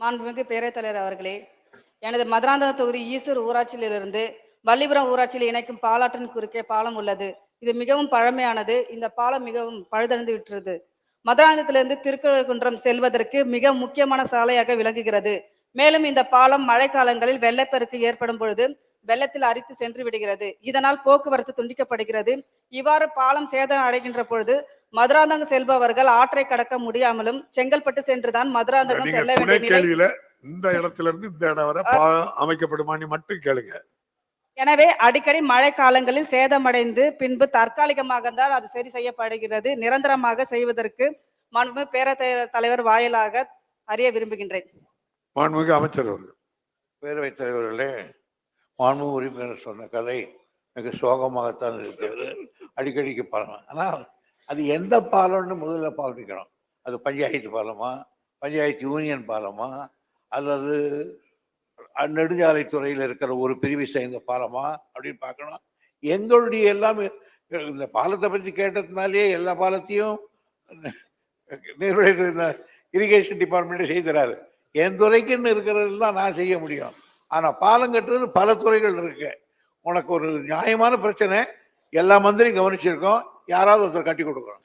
மாண்புமிகு பேரவைத் தலைவர் அவர்களே, எனது மதுராந்தகம் தொகுதி ஈசூர் ஊராட்சியிலிருந்து வள்ளிபுரம் ஊராட்சியில் இணைக்கும் பாலாற்றின் குறுக்கே பாலம் உள்ளது. இது மிகவும் பழமையானது. இந்த பாலம் மிகவும் பழுதடைந்து விட்டது. மதுராந்தகத்திலிருந்து திருக்கழுக்குன்றம் செல்வதற்கு மிக முக்கியமான சாலையாக விளங்குகிறது. மேலும் இந்த பாலம் மழைக்காலங்களில் வெள்ளப்பெருக்கு ஏற்படும் பொழுது வெள்ளத்தில் அரித்து சென்று விடுகிறது. இதனால் போக்குவரத்து துண்டிக்கப்படுகிறது. இவ்வாறு பாலம் சேதம் அடைகின்ற பொழுது மதுராந்தகம் செல்பவர்கள் ஆற்றை கடக்க முடியாமலும் செங்கல்பட்டு சென்றுதான் மதுராந்தகம் செல்ல வேண்டிய நிலை. இந்த இடத்துல இருந்து இந்த இடம் வரை அமைக்கப்படுமான்னு மட்டும் கேளுங்க. எனவே அடிக்கடி மழை காலங்களில் சேதமடைந்து பின்பு தற்காலிகமாக தான் அது சரி செய்யப்படுகிறது. நிரந்தரமாக செய்வதற்கு மாண்புமிகு பேரவைத் தலைவர் வாயிலாக அறிய விரும்புகின்றேன். மாண்புமிகு அமைச்சர் அவர்கள். பேரவைத் தலைவர்களே, மாண்புமிகு உறுப்பினர் சொன்ன கதை மிக சோகமாகத்தான் இருக்கிறது. அடிக்கடிக்கு பாலம், ஆனால் அது எந்த பாலம்னு முதல்ல பாவிக்கணும். அது பஞ்சாயத்து பாலமா, பஞ்சாயத்து யூனியன் பாலமா, அல்லது நெடுஞ்சாலைத்துறையில் இருக்கிற ஒரு பிரிவை சேர்ந்த பாலமா அப்படின்னு பார்க்கணும். எங்களுடைய எல்லாமே இந்த பாலத்தை பற்றி கேட்டதுனாலே எல்லா பாலத்தையும் இரிகேஷன் டிபார்ட்மெண்ட்டே செய்கிறாரு. என் துறைக்குன்னு இருக்கிறதெல்லாம் நான் செய்ய முடியும். ஆனால் பாலம் கட்டுறது பல துறைகள் இருக்கு. உனக்கு ஒரு நியாயமான பிரச்சனை, எல்லா மந்திரியும் கவனிச்சிருக்கோம், யாராவது ஒருத்தர் கட்டி கொடுக்கணும்.